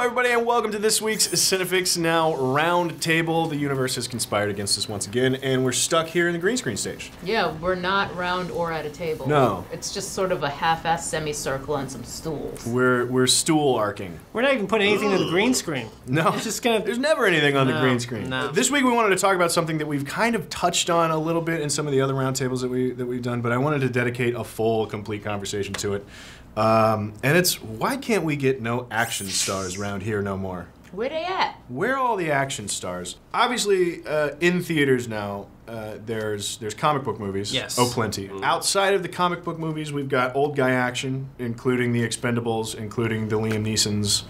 Everybody, and welcome to this week's CineFix Now Roundtable. The universe has conspired against us once again, and we're stuck here in the green screen stage. Yeah, we're not round or at a table. No. It's just sort of a half-assed semicircle and some stools. We're stool arcing. We're not even putting anything on the green screen. No, it's just gonna... there's never anything on the green screen. No. This week we wanted to talk about something that we've kind of touched on a little bit in some of the other roundtables that we've done, but I wanted to dedicate a full, complete conversation to it. And it's, why can't we get no action stars around here no more? Where they at? Where are all the action stars? Obviously, in theaters now, there's comic book movies. Yes. Oh, plenty. Outside of the comic book movies, we've got old guy action, including the Expendables, including the Liam Neesons.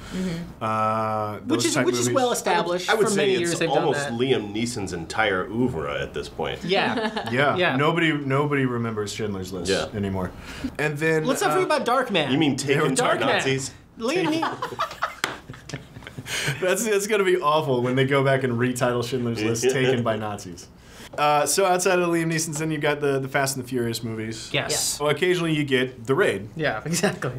Which is well established. I would for say many it's years they've almost done that. Liam Neeson's entire oeuvre at this point. Yeah. Yeah. Nobody remembers Schindler's List anymore. And then let's not forget about Darkman. You mean taken by Darkman. Nazis? That's going to be awful when they go back and retitle Schindler's List Taken by Nazis. So outside of the Liam Neesons, then you've got the Fast and the Furious movies. Yes. Well, occasionally you get The Raid. Yeah, exactly.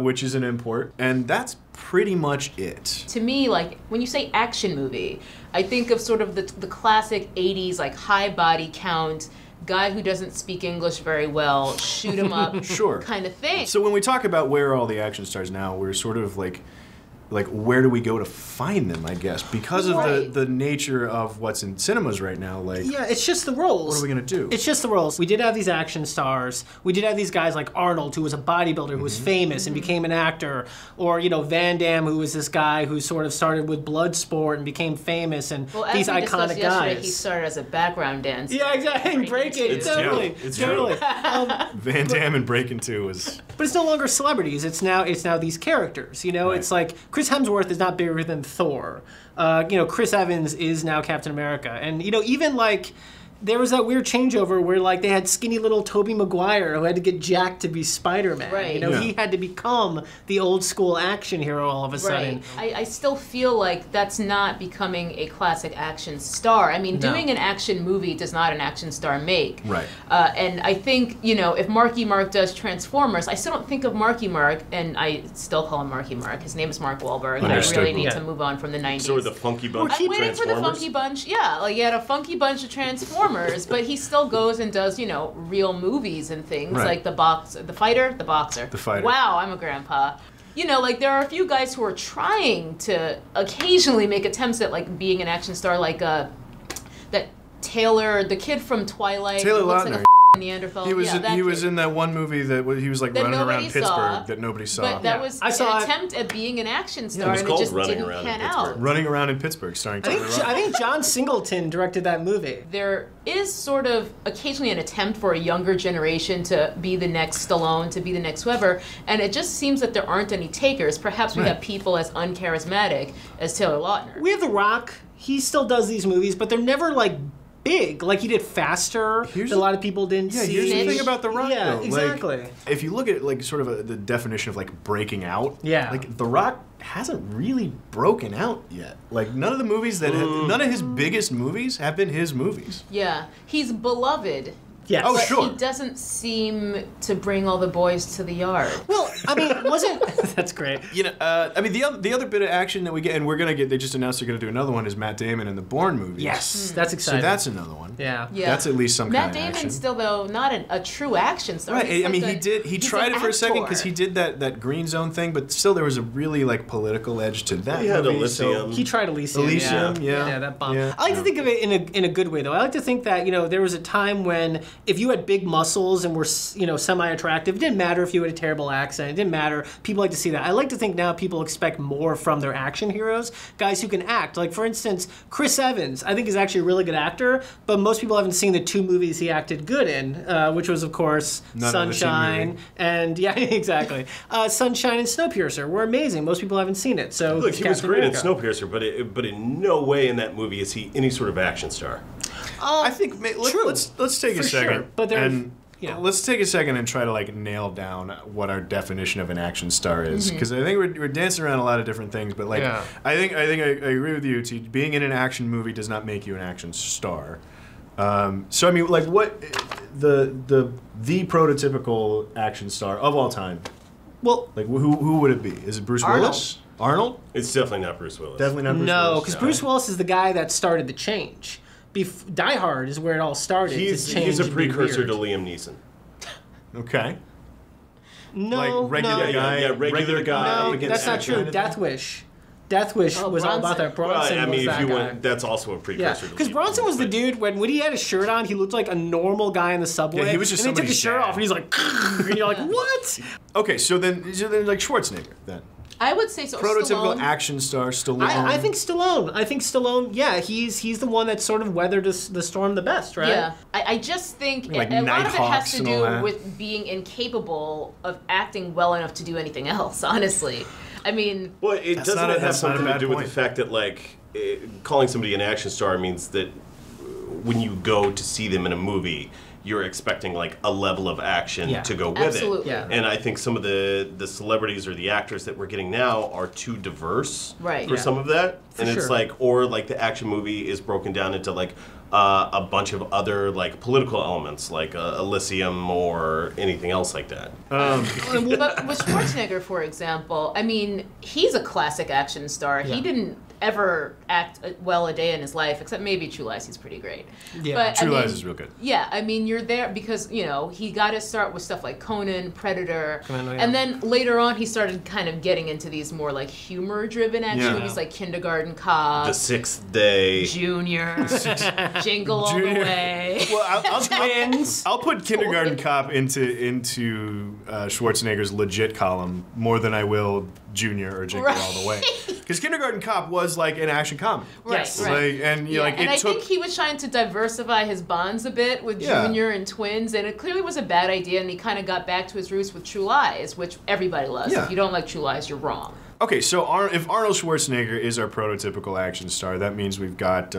Which is an import. And that's pretty much it. To me, like, when you say action movie, I think of sort of the classic 80s, like, high body count, guy who doesn't speak English very well, shoot him up Sure. kind of thing. So when we talk about where are all the action stars now, we're sort of like where do we go to find them, I guess, because of the nature of what's in cinemas right now. Like, yeah, it's just the roles. What are we gonna do? It's just the roles. We did have these action stars. We did have these guys like Arnold, who was a bodybuilder, who was famous and became an actor, or Van Damme, who was this guy who sort of started with Bloodsport and became famous, and these iconic guys. He started as a background dancer. Yeah, exactly. Breaking, totally, it's totally. Van Damme and Breakin' 2 was. But it's no longer celebrities. It's now these characters. Right. It's like Chris Hemsworth is not bigger than Thor. Chris Evans is now Captain America, and even like. There was that weird changeover where like they had skinny little Tobey Maguire who had to get jacked to be Spider-Man. Right. He had to become the old school action hero all of a sudden. I still feel like that's not becoming a classic action star. I mean, doing an action movie does not an action star make. Right. And I think, if Marky Mark does Transformers, I still don't think of Marky Mark, and I still call him Marky Mark. His name is Mark Wahlberg. Understood. I really need to move on from the 90s. So are the Funky Bunch I'm waiting for the Funky Bunch. Yeah, like you had a Funky Bunch of Transformers. But he still goes and does, real movies and things, like the boxer. The fighter. Wow, I'm a grandpa. There are a few guys who are trying to occasionally make attempts at, like, being an action star, like that Taylor, the kid from Twilight. Taylor who looks Lautner. like a Neanderthal. He was in that one movie that he was like running around Pittsburgh that nobody saw. But that was an attempt at being an action star, and it just didn't pan out. Running around in Pittsburgh, starring Taylor Lautner. I think John Singleton directed that movie. There is sort of occasionally an attempt for a younger generation to be the next Stallone, to be the next Weber, and it just seems that there aren't any takers. Perhaps we have people as uncharismatic as Taylor Lautner. We have The Rock. He still does these movies, but they're never like big. Like he did Faster. That a lot of people didn't see. Here's the thing about The Rock, yeah, though. exactly. Like, if you look at like sort of the definition of like breaking out, like The Rock hasn't really broken out yet. Like none of the movies none of his biggest movies have been his movies. Yeah, he's beloved. Yes. Oh, but sure. He doesn't seem to bring all the boys to the yard. Well, I mean, that's great. I mean, the other bit of action that we get, and they just announced they're going to do another one, is Matt Damon in the Bourne movies. Yes, that's exciting. So that's another one. Yeah. That's at least some kind of action. Matt Damon's still, though, not a true action star. Right. I mean, he tried it for a second because he did that Green Zone thing, but still there was a really like political edge to that. He had movie, Elysium. He tried Elysium. Yeah, that bomb. Yeah. I like to think of it in a good way, though. I like to think that there was a time when if you had big muscles and were semi-attractive, it didn't matter if you had a terrible accent. It didn't matter. People like to see that. I like to think now people expect more from their action heroes, guys who can act. Like for instance, Chris Evans, I think is actually a really good actor, but most people haven't seen the two movies he acted good in, which was of course Sunshine and exactly. Sunshine and Snowpiercer were amazing. Most people haven't seen it. So look, he was great in Snowpiercer, but in no way in that movie is he any sort of action star. I think let's take a second. Sure. But let's take a second and try to like nail down what our definition of an action star is, because I think we're dancing around a lot of different things. But like, I think I agree with you. Being in an action movie does not make you an action star. So I mean, like, what the prototypical action star of all time? Well, like who would it be? Is it Bruce Willis? Arnold? It's definitely not Bruce Willis. Definitely not Bruce Willis. No, because Bruce Willis is the guy that started the change. Die Hard is where it all started. He's a precursor to Liam Neeson. Okay. No, like regular guy. Yeah, regular guy. No, that's not true. Death Wish. Death Wish was all about that. Bronson I mean, was that guy. that's also a precursor. Because Bronson was the dude when he had his shirt on, he looked like a normal guy in the subway. Yeah, he was just and then he took his shirt off, and he's like, and you're like, what? Okay, so then like Schwarzenegger then. I would say so. Prototypical Stallone. action star, Stallone. I think Stallone. Yeah, he's the one that sort of weathered the storm the best, right? Yeah, I just think like a lot of it has to do that. with being incapable of acting well enough to do anything else. Honestly, I mean, well, doesn't have something to do with the fact that like calling somebody an action star means that when you go to see them in a movie, you're expecting like a level of action to go with it. Yeah. And I think some of the celebrities or the actors that we're getting now are too diverse for some of that. And it's like, or like the action movie is broken down into like a bunch of other like political elements, like Elysium or anything else like that. But with Schwarzenegger, for example, I mean, he's a classic action star. Yeah. He didn't ever act well a day in his life, except maybe True Lies. He's pretty great. Yeah, but, True Lies is real good. Yeah, I mean, you're there because, you know, he got to start with stuff like Conan, Predator, and then later on he started kind of getting into these more like humor-driven action movies like Kindergarten Cop, The Sixth Day, Junior, Jingle All the Way. Well, I'll put Kindergarten Cop into Schwarzenegger's legit column more than I will Junior or Jingle All the Way. Because Kindergarten Cop was like an action comedy. Right, yes. right. Like, and I think he was trying to diversify his bonds a bit with Junior and Twins, and it clearly was a bad idea, and he kind of got back to his roots with True Lies, which everybody loves. Yeah. If you don't like True Lies, you're wrong. Okay, so if Arnold Schwarzenegger is our prototypical action star, that means we've got,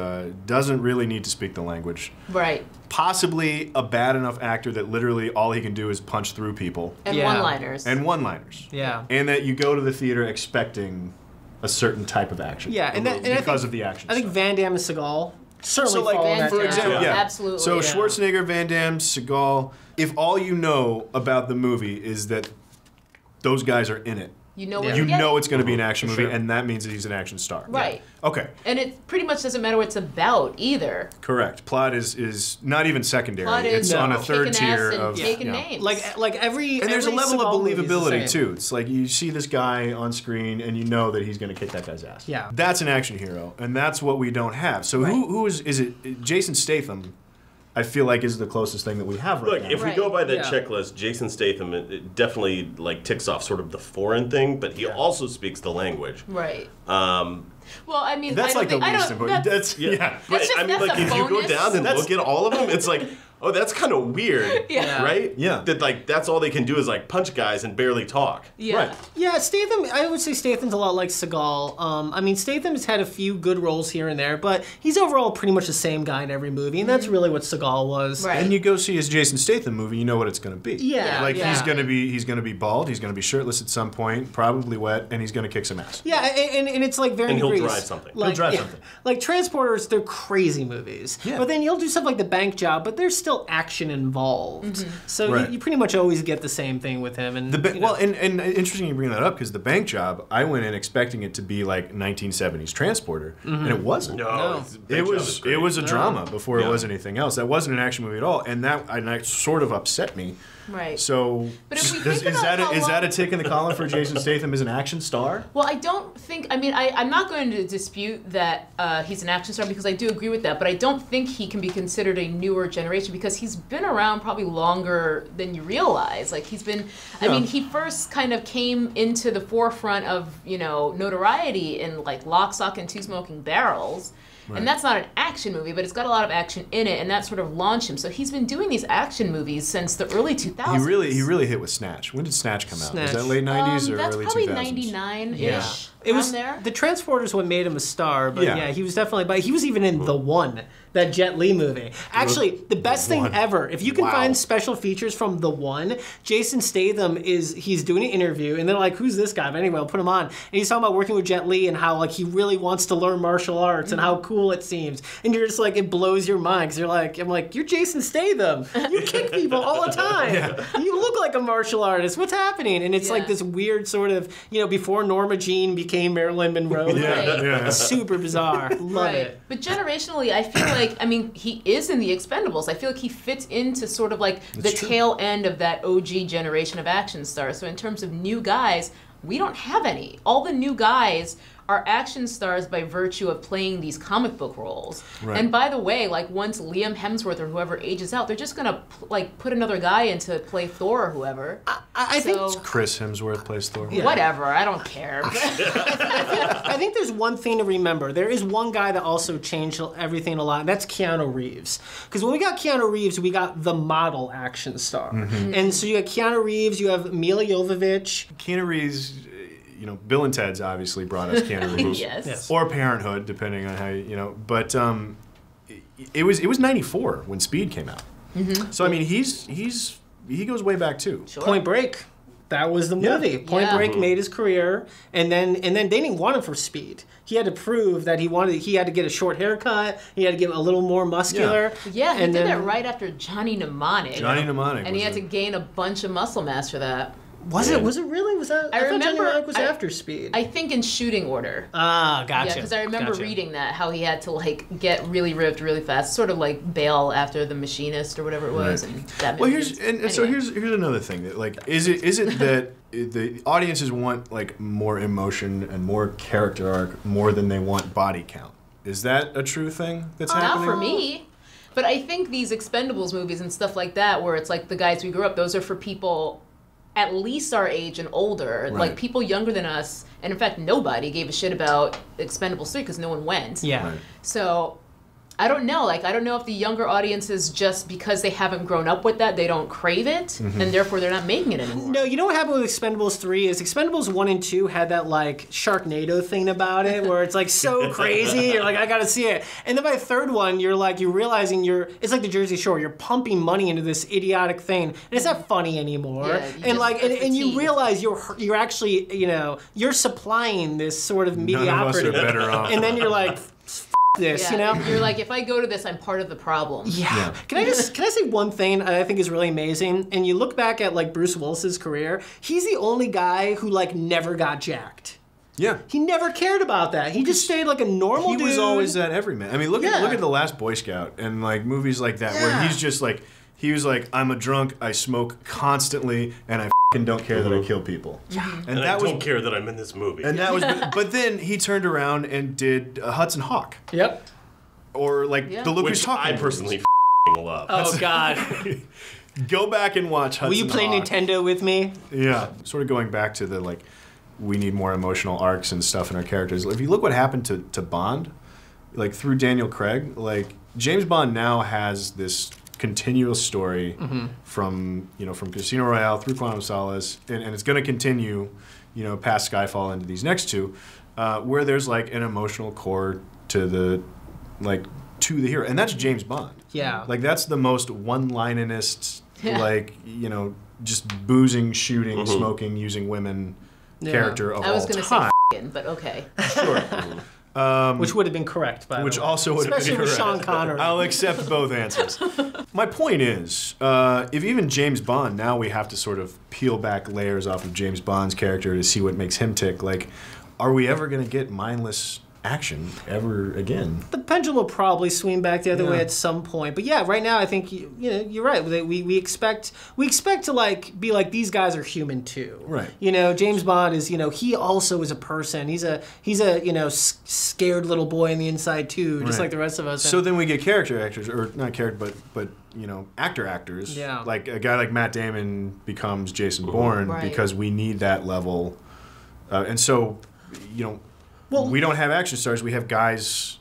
doesn't really need to speak the language. Right. Possibly a bad enough actor that literally all he can do is punch through people. And one-liners. And one-liners. Yeah. And that you go to the theater expecting a certain type of action. Yeah, because of the action. I think Van Damme and Seagal certainly so like, fall in that for example, absolutely. So Schwarzenegger, Van Damme, Seagal, if all you know about the movie is that those guys are in it, you know it's going to be an action movie, and that means that he's an action star. Right. Yeah. Okay. And it pretty much doesn't matter what it's about either. Correct. Plot is not even secondary. Plot is it's on a third tier of taking names. Like every and there's every a level of Seagal movie is the believability same. too. It's like you see this guy on screen and you know that he's going to kick that guy's ass. Yeah. That's an action hero, and that's what we don't have. So who is it? Jason Statham, I feel like, is the closest thing that we have right now. Look, if we go by that checklist, Jason Statham it definitely like ticks off sort of the foreign thing, but he also speaks the language. Right. Well, I mean, that's like the least important. That's But I mean, like if you go down and look at all of them, it's like, oh, that's kind of weird, right? Yeah. That like that's all they can do is like punch guys and barely talk. Yeah. Right. Yeah, Statham, I would say Statham's a lot like Seagal. I mean, Statham's had a few good roles here and there, but he's overall pretty much the same guy in every movie, and that's really what Seagal was. Right. And you go see his Jason Statham movie, you know what it's going to be. Yeah. Like yeah. he's going to be bald, he's going to be shirtless at some point, probably wet, and he's going to kick some ass. Yeah, and it's like very And he'll degrees. drive something. Like, He'll drive something. Like Transporters, they're crazy movies. Yeah. But then you'll do stuff like The Bank Job, but there's still action involved. So Right. you pretty much always get the same thing with him. And Well, and interesting you bring that up because The Bank Job, I went in expecting it to be like 1970s Transporter, and it wasn't. No. It was a drama before it was anything else. That wasn't an action movie at all, and that sort of upset me. Right. So But if we is think about how that a long- tick in the column for Jason Statham as an action star? Well, I don't think. I mean, I'm not going to dispute that he's an action star because I do agree with that. But I don't think he can be considered a newer generation because he's been around probably longer than you realize. Like he's been. I mean, he first kind of came into the forefront of notoriety in like Lock, Stock, and Two Smoking Barrels. Right. And that's not an action movie, but it's got a lot of action in it, and that sort of launched him. So he's been doing these action movies since the early 2000s. He really hit with Snatch. When did Snatch come out? Was that late 90s or early 2000s? That's probably 99-ish. Yeah. It was there. The Transporters what made him a star, but he was definitely. But he was even in The One That Jet Li movie. Actually, the best thing ever, if you can find special features from The One, Jason Statham he's doing an interview, and they're like, who's this guy? But anyway, I'll put him on. And he's talking about working with Jet Li and how like he really wants to learn martial arts and how cool it seems. And you're just like, it blows your mind, because I'm like, you're Jason Statham. You kick people all the time. You look like a martial artist. What's happening? And it's like this weird sort of, before Norma Jean became Marilyn Monroe. Super bizarre. Love it. But generationally, I feel like, he is in The Expendables. I feel like he fits into sort of like the tail end of that OG generation of action stars. So in terms of new guys, we don't have any. All the new guys are action stars by virtue of playing these comic book roles. Right. And by the way, like once Liam Hemsworth or whoever ages out, they're just gonna put another guy in to play Thor or whoever. I think Chris Hemsworth plays Thor. Yeah. Whatever, I don't care. I think there's one thing to remember. There is one guy that also changed everything a lot, and that's Keanu Reeves. Because when we got Keanu Reeves, we got the model action star. And so you got Keanu Reeves, you have Mila Jovovich. Keanu Reeves, Bill and Ted's obviously brought us Keanu Reeves. Yes. Or Parenthood, depending on how but it was 94 when Speed came out. So he goes way back too. Sure. Point Break. That was the movie. Point Break made his career, and then they didn't want him for Speed. He had to prove that he had to get a short haircut, he had to get a little more muscular. Yeah, he did that right after Johnny Mnemonic. And he had to gain a bunch of muscle mass for that. Was it really? Was that? I remember Johnny Mnemonic was after Speed. I think in shooting order. Ah, gotcha. Yeah, because I remember reading that, how he had to get really ripped really fast, sort of like Bale after The Machinist or whatever it was. Right. And that so here's another thing that is it that the audiences want more emotion and more character arc more than they want body count? Is that a true thing that's happening? Not for me. But I think these Expendables movies and stuff like that, where it's like the guys we grew up, those are for people at least our age and older, like people younger than us, and in fact nobody gave a shit about Expendables 3 because no one went. Yeah. Right. So I don't know. I don't know if the younger audiences, just because they haven't grown up with that, they don't crave it, and therefore they're not making it anymore. No, you know what happened with Expendables 3 is Expendables 1 and 2 had that Sharknado thing about it, where it's so crazy. You're like, I gotta see it. And then by the third one, you're realizing it's like the Jersey Shore. You're pumping money into this idiotic thing, and it's not funny anymore. Yeah, and you realize you're actually you're supplying this sort of mediocrity. None of us are better off. And then you're like, this, You're like, if I go to this, I'm part of the problem. Yeah. Can I say one thing I think is really amazing? And you look back at Bruce Willis's career, he's the only guy who never got jacked. Yeah. He never cared about that. He just stayed like a normal dude. He was always that everyman. I mean, look at The Last Boy Scout and movies like that where he's just he was like, I'm a drunk, I smoke constantly, and I don't care that I kill people. And I don't care that I'm in this movie. And that was, but then he turned around and did Hudson Hawk. Yep. Or the Look Who's Talking. I personally love. Oh God. Go back and watch Hudson Hawk. Will you play Nintendo with me? Yeah. Sort of going back to the we need more emotional arcs and stuff in our characters. If you look what happened to Bond, through Daniel Craig, James Bond now has this continuous story from Casino Royale through Quantum of Solace, and it's going to continue, past Skyfall into these next two, where there's an emotional core to the hero, and that's James Bond. Yeah, that's the most one-liningest, just boozing, shooting, smoking, using women character of all time. I was going to say but okay. Sure. Which would have been correct, by the way. Which also would have been correct. Especially with Sean Connery. I'll accept both answers. My point is, if even James Bond, now we have to sort of peel back layers off of James Bond's character to see what makes him tick. Are we ever going to get mindless action ever again? The pendulum will probably swing back the other way at some point. But right now I think you're right. We expect to be like, these guys are human too. Right. James Bond is he also is a person. He's a scared little boy on the inside too, just like the rest of us. So then we get character actors, or not character, but actors. Yeah. Like a guy like Matt Damon becomes Jason Bourne because we need that level, and so we don't have action stars. We have guys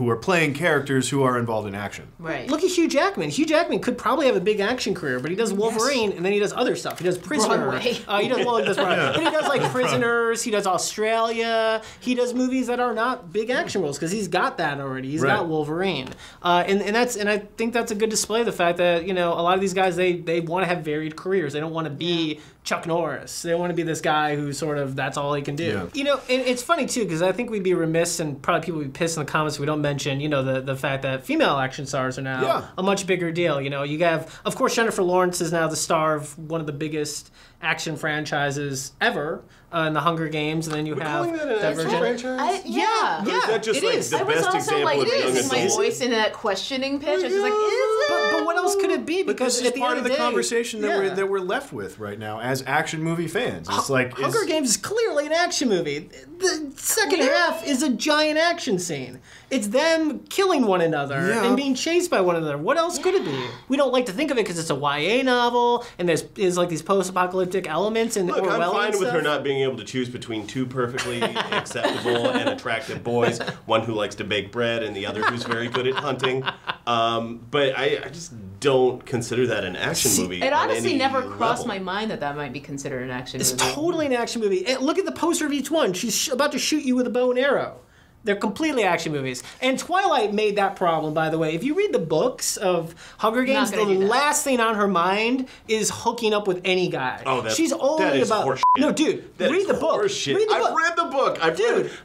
are playing characters who are involved in action. Right. Look at Hugh Jackman. Hugh Jackman could probably have a big action career, but he does Wolverine, and then he does other stuff. He does Prisoner. He does but he does like Prisoners. He does Australia. He does movies that are not big action roles because he's got that already. He's got Wolverine, and I think that's a good display of the fact that a lot of these guys they want to have varied careers. They don't want to be Chuck Norris. They want to be this guy who sort of that's all he can do. And it's funny too because I think we'd be remiss and probably people would be pissed in the comments if we don't mention the fact that female action stars are now a much bigger deal. You have, of course, Jennifer Lawrence is now the star of one of the biggest action franchises ever in the Hunger Games, and then you have calling that an action franchise? Yeah. Or is that just like the best example of young adult? My voice in that questioning pitch. I was just like, is it? But what else could it be? Because this is part of the conversation that we're left with right now as action movie fans. It's like Hunger Games is clearly an action movie. The second half is a giant action scene. It's them killing one another and being chased by one another. What else could it be? We don't like to think of it because it's a YA novel and there's like these post-apocalyptic elements and Look, Orwellian I'm fine with stuff. her not being able to choose between two perfectly acceptable and attractive boys, one who likes to bake bread and the other who's very good at hunting. But I just don't consider that an action movie. It honestly never level. crossed my mind that might be considered an action movie. It's totally an action movie. And look at the poster of each one. She's about to shoot you with a bow and arrow. They're completely action movies. And Twilight made that problem, by the way. If you read the books of Hunger Games, the last thing on her mind is hooking up with any guy. Oh, she's only that is about horseshit. No, dude, read the book. I've read the book.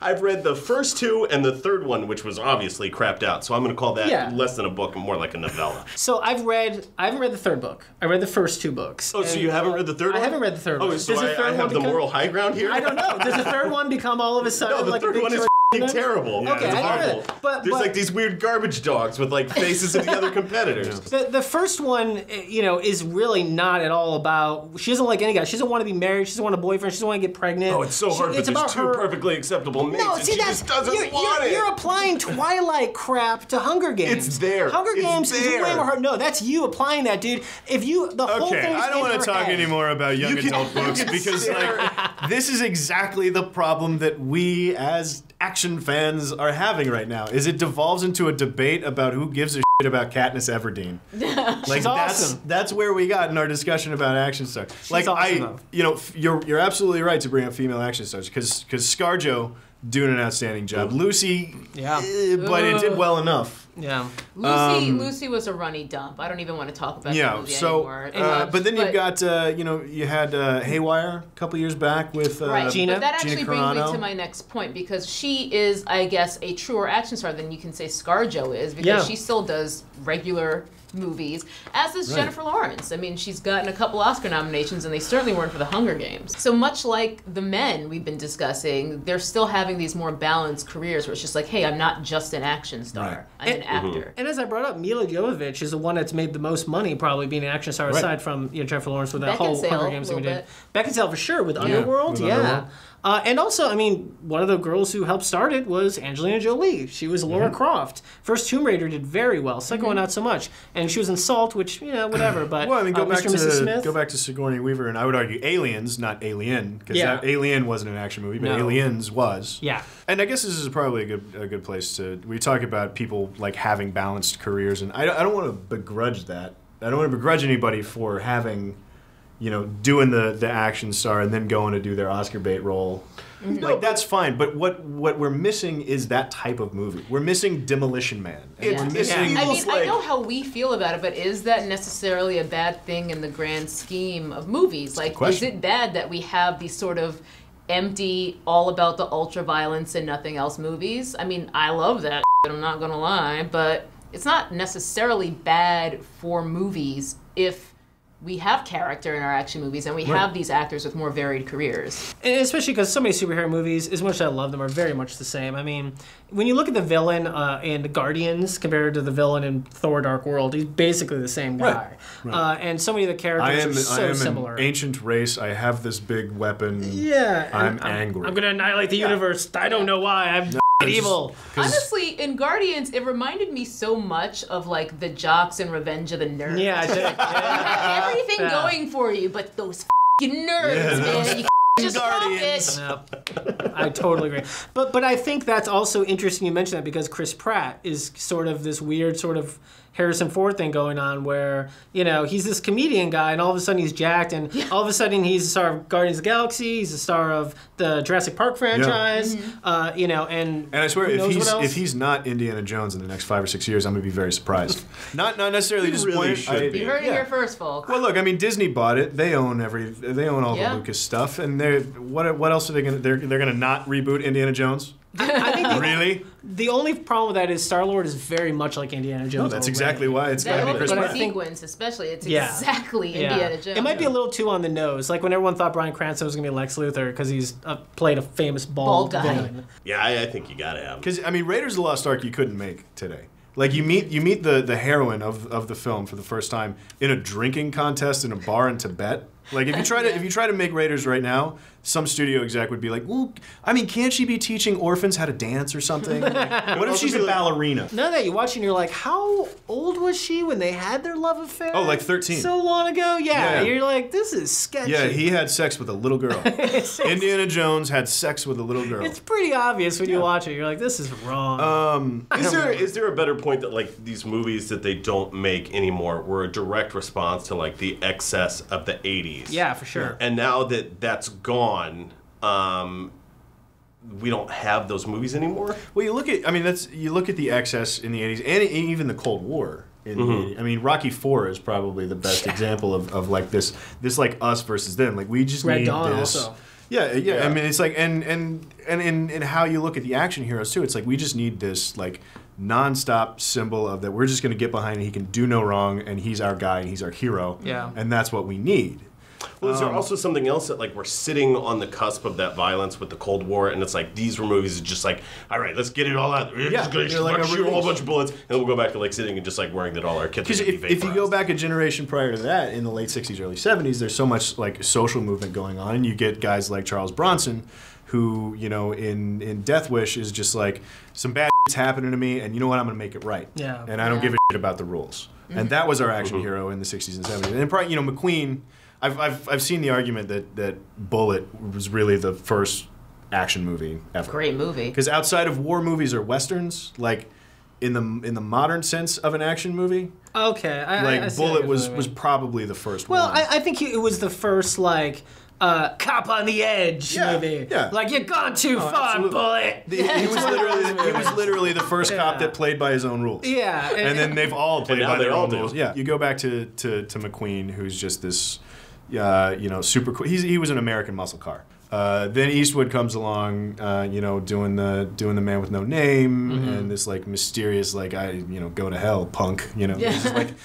I've read the first two and the third one, which was obviously crapped out. So I'm going to call that less than a book and more like a novella. So I haven't read the third book. I read the first two books. Oh, so you haven't read the third one? I haven't read the third one. Oh, so I have the moral high ground here? I don't know. Does the third one become all of a sudden No, the like third a big one is terrible. Yeah, okay, it's I awful. know that. There's like these weird garbage dogs with like faces of the other competitors. The first one, is really not at all about. She doesn't like any guy. She doesn't want to be married. She doesn't want a boyfriend. She doesn't want to get pregnant. Oh, it's so hard. But there's two perfectly acceptable mates, and she just doesn't want it. You're applying Twilight crap to Hunger Games. It's there. Hunger Games is way more hard. No, that's you applying that, dude. If you the whole thing. I don't want to talk anymore about young adult books because this is exactly the problem that we as action fans are having right now. Is it devolves into a debate about who gives a shit about Katniss Everdeen. Like that's where we got in our discussion about action stars. Like awesome, you're absolutely right to bring up female action stars because ScarJo doing an outstanding job. Lucy, but it did well enough. Yeah, Lucy was a runny dump. I don't even want to talk about the movie anymore. But then you've got you had Haywire a couple years back with Gina. But that actually Gina brings Carano. me to my next point because she is, I guess, a truer action star than you can say ScarJo is because she still does regular movies, as is Jennifer Lawrence. I mean, she's gotten a couple Oscar nominations, and they certainly weren't for the Hunger Games. So much like the men we've been discussing, they're still having these more balanced careers where it's just like, hey, I'm not just an action star. I'm an actor. And as I brought up, Mila Jovovich is the one that's made the most money, probably being an action star, aside from Jennifer Lawrence with that whole Hunger Games thing we did. Beckinsale for sure with Underworld, Underworld. And also, I mean, one of the girls who helped start it was Angelina Jolie. She was Lara Croft. First Tomb Raider did very well. Second one, not so much. And she was in Salt, which, whatever. But well, I mean, go back to Sigourney Weaver, and I would argue Aliens, not Alien, because Alien wasn't an action movie, but Aliens was. Yeah. And I guess this is probably a good place to. We talk about people like having balanced careers, and I don't want to begrudge that. I don't want to begrudge anybody for having. Doing the action star and then going to do their Oscar bait role. Mm-hmm. Like, that's fine. But what we're missing is that type of movie. We're missing Demolition Man. And we're missing... I know how we feel about it, but is that necessarily a bad thing in the grand scheme of movies? Like, is it bad that we have these sort of empty, all about the ultra-violence and nothing else movies? I mean, I love that shit, I'm not going to lie, but it's not necessarily bad for movies if we have character in our action movies, and we have these actors with more varied careers. And especially because so many superhero movies, as much as I love them, are very much the same. I mean, when you look at the villain in Guardians compared to the villain in Thor: Dark World, he's basically the same guy. Right. And so many of the characters are so similar. An ancient race. I have this big weapon. Yeah. I'm angry. I'm going to annihilate the universe. I don't know why. I'm evil. Honestly, in Guardians, it reminded me so much of like the jocks in Revenge of the Nerds. Yeah, I think. You have everything going for you, but those f***ing nerds, man. You Guardians. Yep. I totally agree. But I think that's also interesting you mentioned that because Chris Pratt is sort of this weird sort of Harrison Ford thing going on where, you know, he's this comedian guy and all of a sudden he's jacked and all of a sudden he's the star of Guardians of the Galaxy, he's the star of the Jurassic Park franchise, you know, and I swear if he's not Indiana Jones in the next 5 or 6 years, I'm going to be very surprised. not necessarily disappointed. Really you heard it here first, folks. Well, look, I mean, Disney bought it. They own all the Lucas stuff, and what else are they going to? They're going to not reboot Indiana Jones? I think really? The only problem with that is Star-Lord is very much like Indiana Jones. No, that's exactly why it's got to be Chris Pratt. Sequence, especially, it's exactly Indiana Jones. It might be a little too on the nose. Like when everyone thought Bryan Cranston was going to be Lex Luthor because he's played a famous bald guy. villain. Yeah, I think you got to have him. Because I mean, Raiders of the Lost Ark you couldn't make today. Like you meet the heroine of the film for the first time in a drinking contest in a bar in Tibet. Like if you try to make Raiders right now, some studio exec would be like, well, I mean, can't she be teaching orphans how to dance or something? Like, what if she's a ballerina? None of that. You watch and you're like, how old was she when they had their love affair? Oh, like 13. So long ago? Yeah. You're like, this is sketchy. Yeah, he had sex with a little girl. Indiana Jones had sex with a little girl. It's pretty obvious when you watch it. You're like, this is wrong. Is there a better point that like these movies that they don't make anymore were a direct response to like the excess of the 80s? Yeah, for sure. And now that that's gone, we don't have those movies anymore. Well, you look at the excess in the 80s and even the Cold War in the 80s. I mean, Rocky IV is probably the best example of like this like us versus them. Like we just Red need Dawn this. also. Yeah. I mean, it's like and in how you look at the action heroes too. It's like we just need this like nonstop symbol of that we're just going to get behind and he can do no wrong and he's our guy and he's our hero. Yeah. And that's what we need. Well, is there also something else that, like, we're sitting on the cusp of that violence with the Cold War, and it's like, these were movies just like, all right, let's get it all out. We're just going to shoot a whole bunch of bullets, and then we'll go back to, like, sitting and just, like, worrying that all our kids are going to be vaporized. If you go back a generation prior to that, in the late 60s, early 70s, there's so much, like, social movement going on, and you get guys like Charles Bronson, who, you know, in Death Wish is just like, some bad shit's happening to me, and you know what, I'm going to make it right. Yeah. And I don't give a shit about the rules. And that was our action hero in the 60s and 70s. And probably, you know, McQueen... I've seen the argument that Bullet was really the first action movie ever. Great movie. Because outside of war movies or westerns, like in the modern sense of an action movie, I Bullet was probably the first one. Well, I think it was the first like cop on the edge movie. Yeah. Like you're gone too far, absolutely. Bullet. He was literally the first cop that played by his own rules. Yeah. And then they've all played by their own rules. Do. Yeah. You go back to McQueen, who's just this. You know, super cool. He was an American muscle car. Then Eastwood comes along, you know, doing the Man with No Name and this like mysterious like go to hell punk. You know,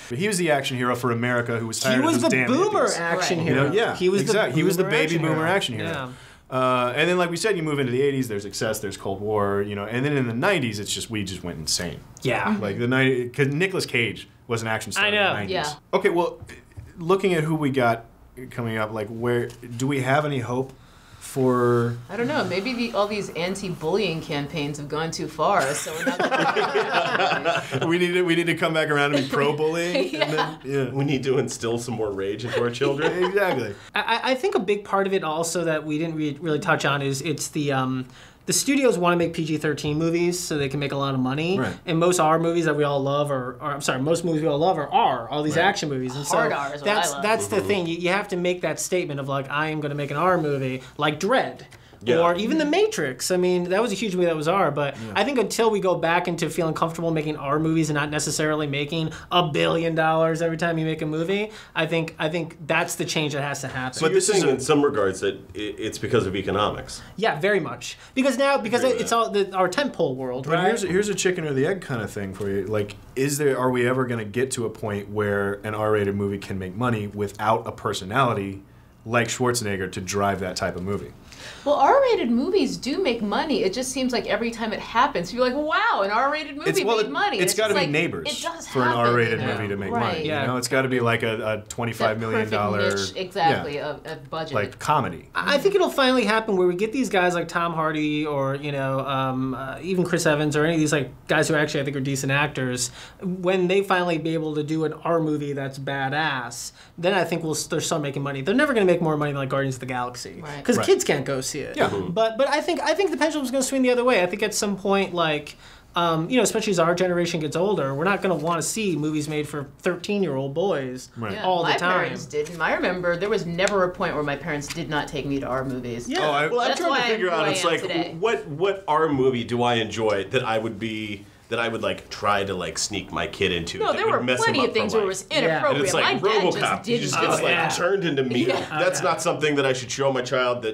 he was the action hero for America who was tired of those damn hippies. He was the boomer action hero. You know, yeah, he was exactly. He was the baby boomer action hero. Yeah. And then, like we said, you move into the 80s, there's Excess, there's Cold War, you know, and then in the 90s, we just went insane. Yeah. Like the 90s, because Nicolas Cage was an action star I know. in the 90s. Yeah. Okay, well, looking at who we got coming up, like, where do we have any hope for? I don't know. Maybe all these anti-bullying campaigns have gone too far. So we're not we need to come back around and be pro-bullying. Yeah. And then, We need to instill some more rage into our children. Exactly. I think a big part of it also that we didn't really touch on is it's the studios want to make PG-13 movies so they can make a lot of money. Right. And most R movies that we all love most movies we all love are all these action movies. And Hard R is what I love. That's the thing. You have to make that statement of like, I am going to make an R movie like Dredd. Yeah. Or even The Matrix. I mean, that was a huge movie that was R, but I think until we go back into feeling comfortable making R movies and not necessarily making $1 billion every time you make a movie, I think that's the change that has to happen. So you're saying in some regards that it's because of economics. Yeah, very much. Because it's all our tentpole world, But right? here's a chicken or the egg kind of thing for you. Like, are we ever going to get to a point where an R-rated movie can make money without a personality like Schwarzenegger to drive that type of movie? Well, R-rated movies do make money. It just seems like every time it happens, you're like, wow, an R-rated movie made money. It's got to be like, Neighbors for an R-rated movie to make money. Yeah. You know, it's got to be like a $25 million niche, exactly, of budget. Like comedy. I think it'll finally happen where we get these guys like Tom Hardy or even Chris Evans or any of these like guys who actually I think are decent actors. When they finally be able to do an R movie that's badass, then I think they'll start making money. They're never going to make more money than like Guardians of the Galaxy because kids can't go see it. Yeah. But I think the pendulum's going to swing the other way. I think at some point like. Especially as our generation gets older, we're not going to want to see movies made for 13-year-old boys all the time. My parents didn't. I remember there was never a point where my parents did not take me to R movies. Yeah. I'm trying to figure out. It's like, what R movie do I enjoy that I would like try to like sneak my kid into? No, there were plenty of things where it was inappropriate. And it's like my dad RoboCop, just did just gets like turned into meat. That's not something that I should show my child.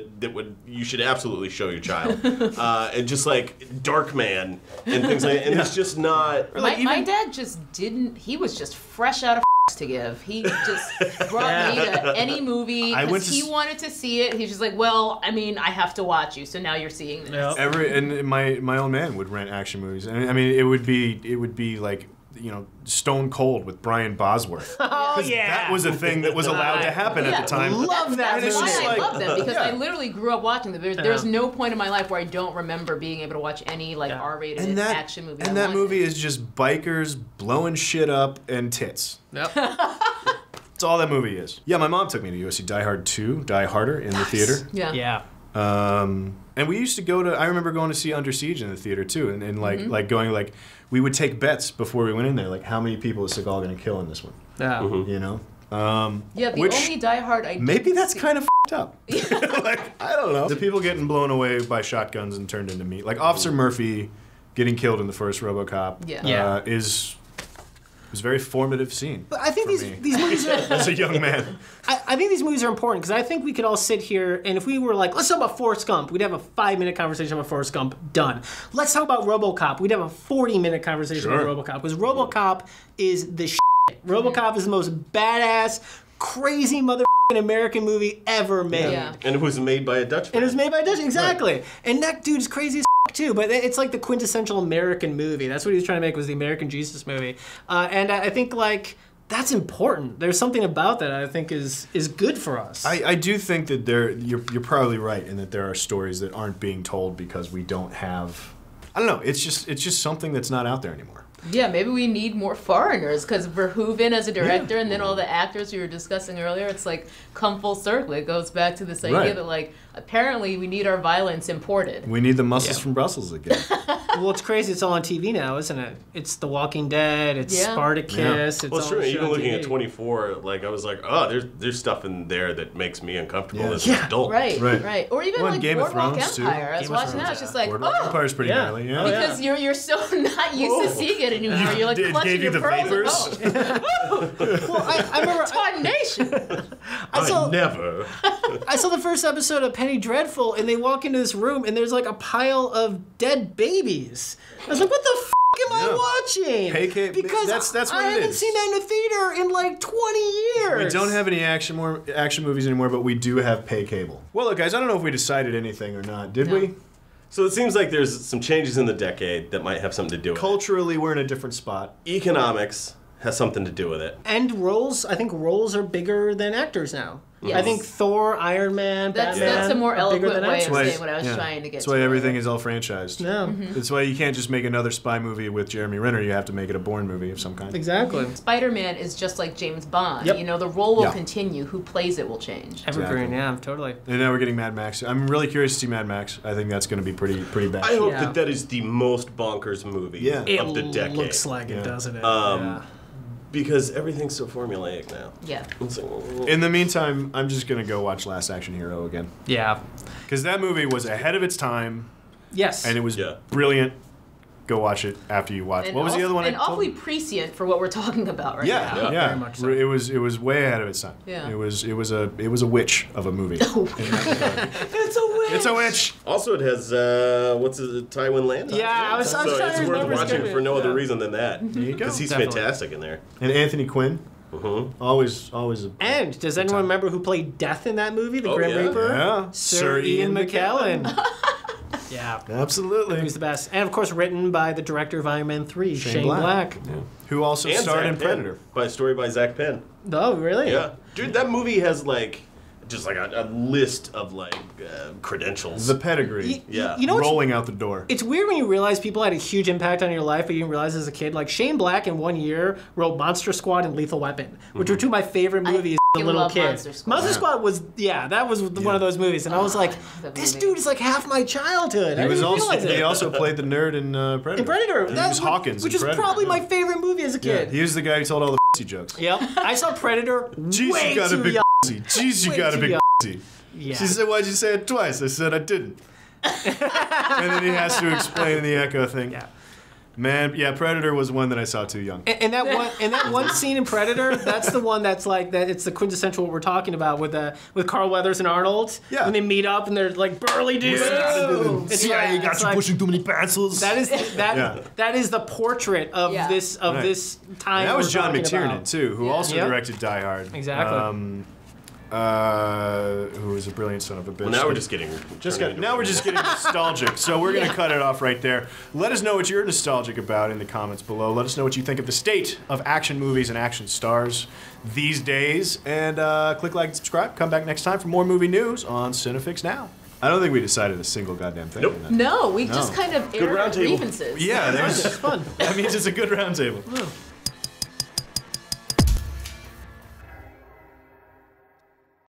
You should absolutely show your child. And just like Darkman and things like that. And it's just not. My dad just didn't. He was just fresh out of to give. He just brought me to any movie because he wanted to see it. He's just like, well, I mean, I have to watch you, so now you're seeing this. And my old man would rent action movies, and I mean, it would be like, you know, Stone Cold with Brian Bosworth. That was a thing that was allowed to happen at the time. Love that. That's why I love them, because I literally grew up watching them. There's no point in my life where I don't remember being able to watch any like R-rated action movie. And that movie is just bikers blowing shit up and tits. Yep. That's all that movie is. Yeah, my mom took me to go see Die Hard 2, Die Harder in the theater. Yeah. And we used to go to. I remember going to see Under Siege in the theater too, and like going like we would take bets before we went in there, like how many people is Seagal going to kill in this one? Yeah. You know. The only Die Hard I maybe that's kind of f***ed up. Like I don't know. The people getting blown away by shotguns and turned into meat, like Officer Murphy getting killed in the first RoboCop. It was a very formative scene. But I think these movies are... As a young man. I think these movies are important because I think we could all sit here and if we were like, let's talk about Forrest Gump, we'd have a 5-minute conversation about Forrest Gump, done. Let's talk about RoboCop, we'd have a 40-minute conversation about RoboCop because RoboCop is the shit. RoboCop is the most badass, crazy motherfucking American movie ever made. Yeah. And it was made by a Dutchman. And it was made by a Dutchman, exactly. Right. And that dude is crazy as too, but it's like the quintessential American movie. That's what he was trying to make, was the American Jesus movie. And I think like that's important. There's something about that I think is good for us. I do think that you're probably right in that there are stories that aren't being told because we don't have. I don't know. It's just something that's not out there anymore. Yeah, maybe we need more foreigners because Verhoeven as a director and then all the actors we were discussing earlier, it's like come full circle. It goes back to this idea that like apparently we need our violence imported. We need the muscles from Brussels again. Well, it's crazy. It's all on TV now, isn't it? It's The Walking Dead. It's Spartacus. Yeah. It's well, all true. Even looking TV. at 24, like I was like, oh, there's stuff in there that makes me uncomfortable as an adult. Right. Or even like Game of Boardwalk Thrones Empire. Too. I was watching that. It's just like, Boardwalk Empire's pretty gnarly. Because you're so not used to seeing it anymore. You're like clutching your pearls at home. Well, I remember Tarnation. I saw the first episode of Penny Dreadful, and they walk into this room, and there's like a pile of dead babies. I was like, what the f*** am I watching? Because that's what I haven't seen that in a theater in like 20 years. We don't have any action movies anymore, but we do have pay cable. Well, look, guys, I don't know if we decided anything or not. Did we? So it seems like there's some changes in the decade that might have something to do with it. Culturally, we're in a different spot. Economics has something to do with it. And roles, I think roles are bigger than actors now. Yes. I think Thor, Iron Man, Batman. That's a more eloquent way of saying what I was yeah. trying to get That's to. why everything is all franchised. Yeah. Mm-hmm. That's why you can't just make another spy movie with Jeremy Renner. You have to make it a Bourne movie of some kind. Exactly. Spider-Man is just like James Bond. Yep. You know, the role will continue. Who plays it will change. Evergreen, yeah, totally. And now we're getting Mad Max. I'm really curious to see Mad Max. I think that's going to be pretty bad. I hope that is the most bonkers movie of the decade. It looks like it, doesn't it? Because everything's so formulaic now. Yeah. In the meantime, I'm just going to go watch Last Action Hero again. Yeah. Because that movie was ahead of its time. Yes. And it was brilliant. Go watch it after you watch. What was the other one? And awfully prescient for what we're talking about right now. Yeah. Very much so. It was way ahead of its time. Yeah. It was a witch of a movie. It's a witch. It's a witch. Also, it has Tywin Lannister. Yeah, I was so trying it's to worth remember watching for no other reason than that. There you go. Because he's Definitely. fantastic in there. And Anthony Quinn. Always. And does anyone remember who played Death in that movie, the Grim Reaper? Yeah, Sir Ian McKellen. Yeah, absolutely. He's the best, and of course, written by the director of Iron Man 3, Shane Black. Yeah. Who also starred in Predator. By a story by Zach Penn. Oh, really? Yeah, dude, that movie has like. Just like a list of like credentials. The pedigree. You know rolling out the door. It's weird when you realize people had a huge impact on your life, but you didn't realize as a kid. Like Shane Black in 1 year wrote Monster Squad and Lethal Weapon, which were two of my favorite movies as a little kid. Monster Squad was that was one of those movies, and I was like, this dude is like half my childhood. He also played the nerd in Predator. In Predator. He was Hawkins, which is probably my favorite movie as a kid. Yeah, he was the guy who told all the jokes. Yep. I saw Predator way too young. Jeez, you got a big Yeah. She said, why'd you say it twice? I said I didn't. And then he has to explain the echo thing. Yeah. Man, yeah, Predator was one that I saw too young. And that one scene in Predator, that's the one that's like that. It's the quintessential what we're talking about with Carl Weathers and Arnold. Yeah. When they meet up and they're like burly dudes. CIA got you pushing too many pencils. That is the portrait of this time. And that was John McTiernan too, who also directed Die Hard. Exactly. Who was a brilliant son of a bitch. Well, now we're just getting nostalgic. So we're gonna cut it off right there. Let us know what you're nostalgic about in the comments below. Let us know what you think of the state of action movies and action stars these days. And click like and subscribe. Come back next time for more movie news on CineFix Now. I don't think we decided a single goddamn thing. Nope. No, we just kind of aired grievances. Yeah, that was fun. That means it's a good roundtable.